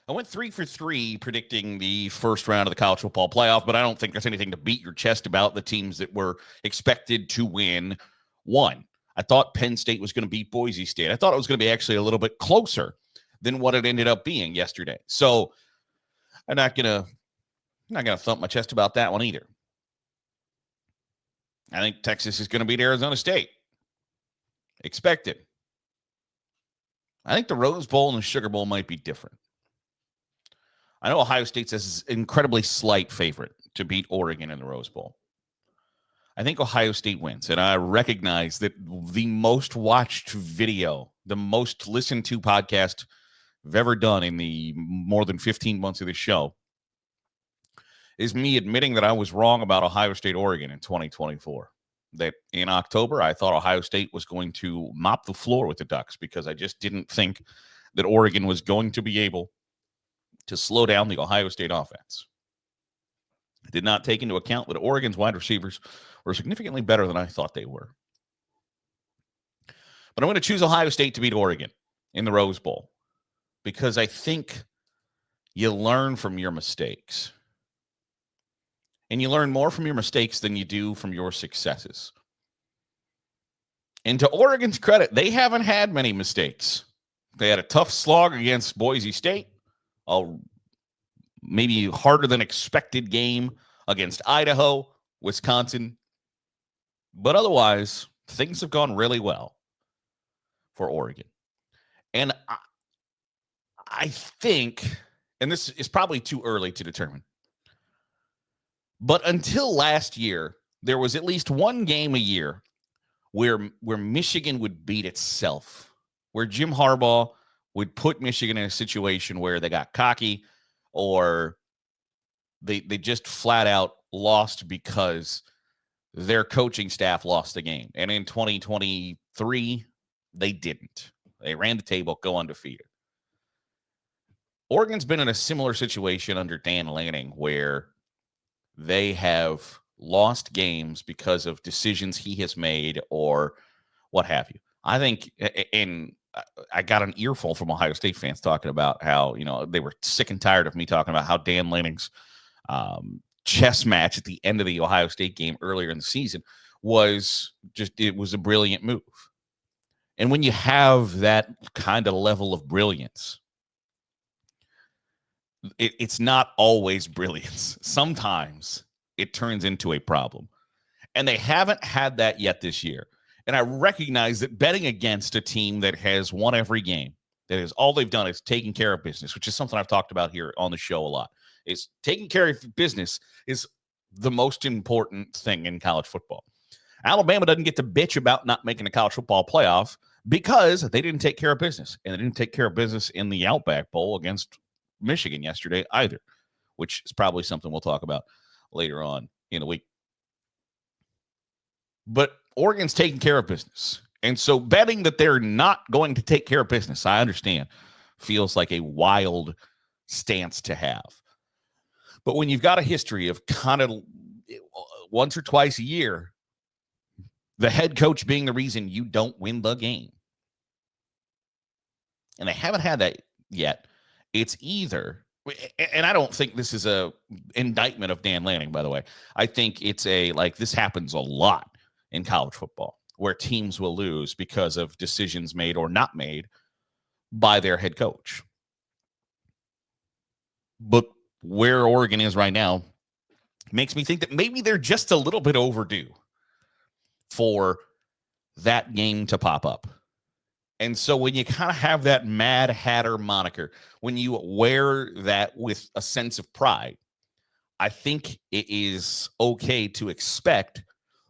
I went 3 for 3 predicting the first round of the college football playoff, but I don't think there's anything to beat your chest about. The teams that were expected to win won. I thought Penn State was going to beat Boise State. I thought it was going to be actually a little bit closer than what it ended up being yesterday. So I'm not gonna thump my chest about that one either. I think Texas is going to beat Arizona State. Expected. I think the Rose Bowl and the Sugar Bowl might be different. I know Ohio State's an incredibly slight favorite to beat Oregon in the Rose Bowl. I think Ohio State wins, and I recognize that the most watched video, the most listened to podcast I've ever done in the more than 15 months of this show is me admitting that I was wrong about Ohio State, Oregon in 2024. That in October, I thought Ohio State was going to mop the floor with the Ducks because I just didn't think that Oregon was going to be able to slow down the Ohio State offense. I did not take into account that Oregon's wide receivers were significantly better than I thought they were. But I'm going to choose Ohio State to beat Oregon in the Rose Bowl because I think you learn from your mistakes. And you learn more from your mistakes than you do from your successes. And to Oregon's credit, they haven't had many mistakes. They had a tough slog against Boise State, a maybe harder than expected game against Idaho, Wisconsin. But otherwise, things have gone really well for Oregon. And I think, and this is probably too early to determine, but until last year, there was at least one game a year where Michigan would beat itself, where Jim Harbaugh would put Michigan in a situation where they got cocky or they just flat out lost because their coaching staff lost the game. And in 2023, they didn't. They ran the table, go undefeated. Oregon's been in a similar situation under Dan Lanning where they have lost games because of decisions he has made or what have you. I think, and I got an earful from Ohio State fans talking about how, they were sick and tired of me talking about how Dan Lanning's chess match at the end of the Ohio State game earlier in the season it was a brilliant move. And when you have that kind of level of brilliance, it's not always brilliance. Sometimes it turns into a problem. And they haven't had that yet this year. And I recognize that betting against a team that has won every game, that is all they've done is taking care of business, which is something I've talked about here on the show a lot, is taking care of business is the most important thing in college football. Alabama doesn't get to bitch about not making the college football playoff because they didn't take care of business. And they didn't take care of business in the Outback Bowl against Michigan yesterday either, which is probably something we'll talk about later on in the week. But Oregon's taking care of business. And so betting that they're not going to take care of business, I understand, feels like a wild stance to have. But when you've got a history of kind of once or twice a year, the head coach being the reason you don't win the game, and they haven't had that yet, it's either, and I don't think this is a indictment of Dan Lanning, by the way. I think it's this happens a lot in college football where teams will lose because of decisions made or not made by their head coach. But where Oregon is right now makes me think that maybe they're just a little bit overdue for that game to pop up. And so when you kind of have that Mad Hatter moniker, when you wear that with a sense of pride, I think it is okay to expect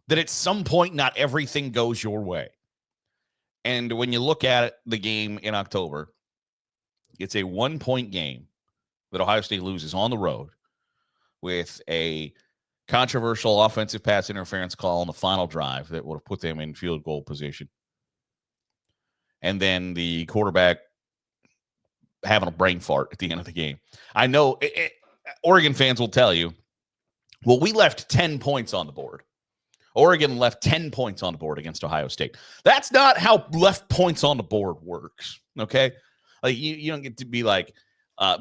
that at some point, not everything goes your way. And when you look at the game in October, it's a 1-point game that Ohio State loses on the road with a controversial offensive pass interference call on the final drive that would have put them in field goal position. And then the quarterback having a brain fart at the end of the game. I know Oregon fans will tell you, well, we left 10 points on the board. Oregon left 10 points on the board against Ohio State. That's not how left points on the board works, okay? Like you don't get to be like,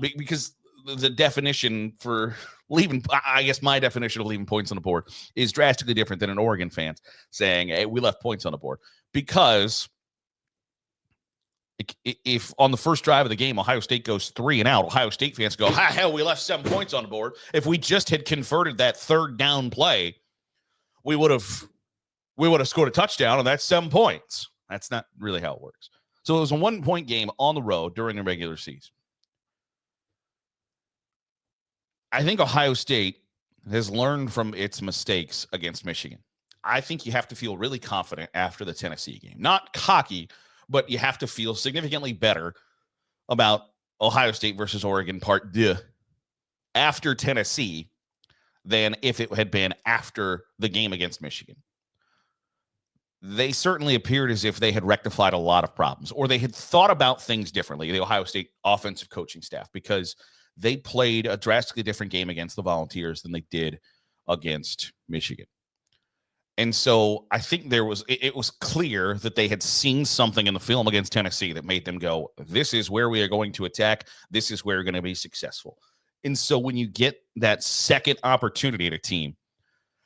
Because the definition for leaving, I guess my definition of leaving points on the board is drastically different than an Oregon fan saying, hey, we left points on the board. Because if on the first drive of the game, Ohio State goes 3 and out, Ohio State fans go, hell, we left 7 points on the board. If we just had converted that third down play, we would have scored a touchdown, and that's 7 points. That's not really how it works. So it was a 1-point game on the road during the regular season. I think Ohio State has learned from its mistakes against Michigan. I think you have to feel really confident after the Tennessee game. Not cocky, but you have to feel significantly better about Ohio State versus Oregon part 2 after Tennessee than if it had been after the game against Michigan. They certainly appeared as if they had rectified a lot of problems, or they had thought about things differently, the Ohio State offensive coaching staff, because they played a drastically different game against the Volunteers than they did against Michigan. And so I think it was clear that they had seen something in the film against Tennessee that made them go, this is where we are going to attack. This is where we're going to be successful. And so when you get that second opportunity at a team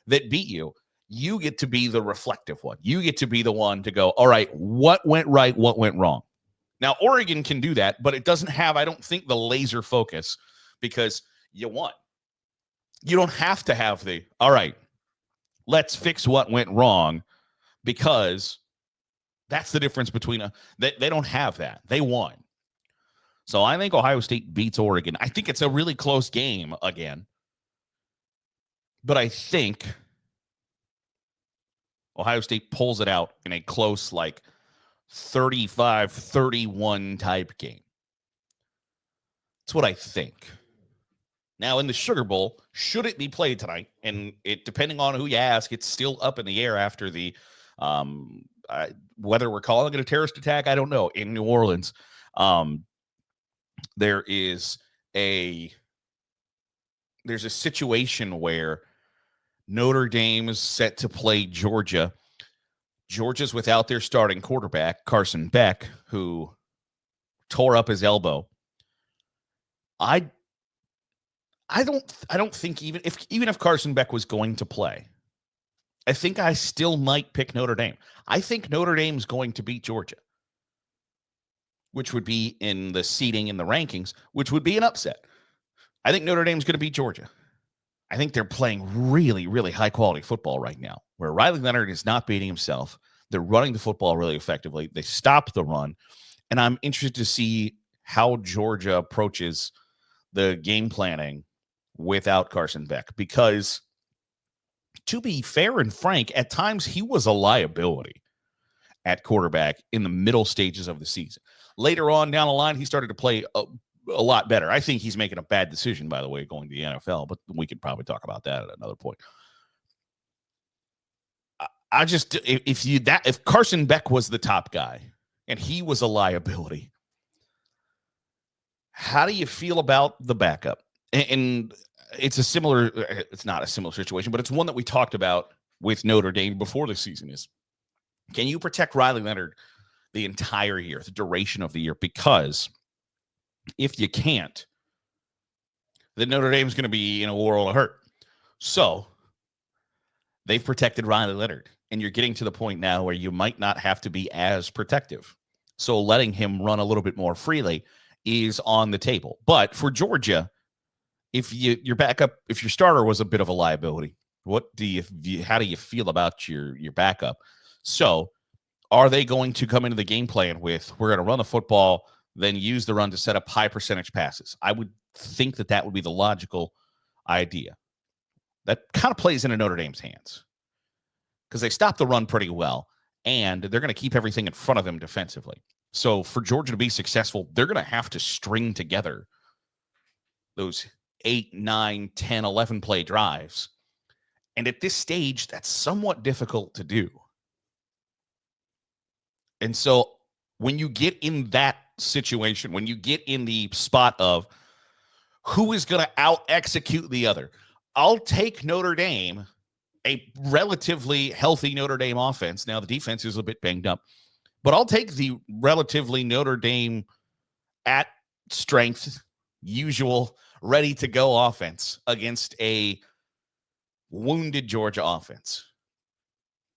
that beat you, you get to be the reflective one. You get to be the one to go, all right, what went right? What went wrong? Now, Oregon can do that, but it doesn't have, I don't think, the laser focus because you won. You don't have to have all right, let's fix what went wrong, because that's the difference between they don't have that. They won. So I think Ohio State beats Oregon. I think it's a really close game again. But I think Ohio State pulls it out in a close, 35-31 type game. That's what I think. Now, in the Sugar Bowl, should it be played tonight? And it, depending on who you ask, it's still up in the air after the whether we're calling it a terrorist attack, I don't know, in New Orleans. There's a situation where Notre Dame is set to play Georgia. Georgia's without their starting quarterback, Carson Beck, who tore up his elbow. I don't think even if Carson Beck was going to play, I think I still might pick Notre Dame. I think Notre Dame's going to beat Georgia, which would be in the seeding in the rankings, which would be an upset. I think Notre Dame's going to beat Georgia. I think they're playing really, really high-quality football right now, where Riley Leonard is not beating himself. They're running the football really effectively. They stopped the run, and I'm interested to see how Georgia approaches the game planning without Carson Beck, because to be fair and frank, at times he was a liability at quarterback in the middle stages of the season. Later on down the line, he started to play a lot better. I think he's making a bad decision, by the way, going to the NFL, but we could probably talk about that at another point. If Carson Beck was the top guy and he was a liability, how do you feel about the backup? And it's not a similar situation, but it's one that we talked about with Notre Dame before the season is, can you protect Riley Leonard the entire year, the duration of the year? Because if you can't, then Notre Dame's going to be in a world of hurt. So they've protected Riley Leonard, and you're getting to the point now where you might not have to be as protective. So letting him run a little bit more freely is on the table. But for Georgia, if your backup, if your starter was a bit of a liability, how do you feel about your backup? So are they going to come into the game plan with, we're going to run the football, then use the run to set up high percentage passes? I would think that would be the logical idea. That kind of plays into Notre Dame's hands because they stop the run pretty well, and they're going to keep everything in front of them defensively. So for Georgia to be successful, they're going to have to string together those 8, 9, 10, 11 play drives. And at this stage, that's somewhat difficult to do. And so when you get in that situation, when you get in the spot of who is going to out-execute the other, I'll take Notre Dame, a relatively healthy Notre Dame offense. Now, the defense is a bit banged up, but I'll take the relatively Notre Dame at strength usual, ready-to-go offense against a wounded Georgia offense.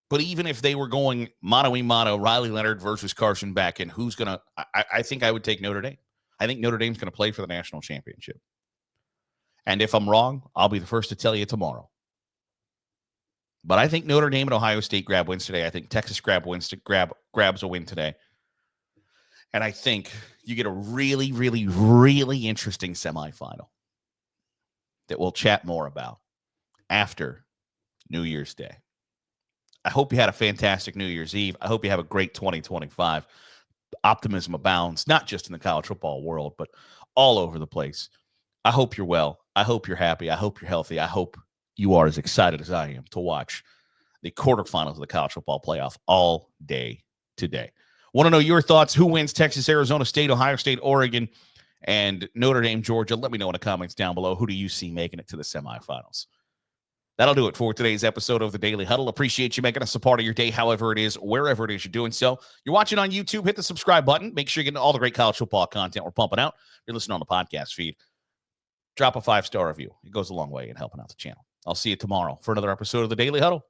But even if they were going mano-a-mano, Riley Leonard versus Carson Beck, and who's going to – I think I would take Notre Dame. I think Notre Dame's going to play for the national championship. And if I'm wrong, I'll be the first to tell you tomorrow. But I think Notre Dame and Ohio State grab wins today. I think Texas grabs a win today. And I think you get a really, really, really interesting semifinal that we'll chat more about after New Year's Day. I hope you had a fantastic New Year's Eve. I hope you have a great 2025. Optimism abounds, not just in the college football world, but all over the place. I hope you're well. I hope you're happy. I hope you're healthy. I hope you are as excited as I am to watch the quarterfinals of the college football playoff all day today. Want to know your thoughts? Who wins Texas, Arizona State, Ohio State, Oregon, and Notre Dame, Georgia? Let me know in the comments down below. Who do you see making it to the semifinals? That'll do it for today's episode of the Daily Huddle. Appreciate you making us a part of your day, however it is, wherever it is you're doing so. You're watching on YouTube, hit the subscribe button. Make sure you're getting all the great college football content we're pumping out. You're listening on the podcast feed. Drop a 5-star review. It goes a long way in helping out the channel. I'll see you tomorrow for another episode of the Daily Huddle.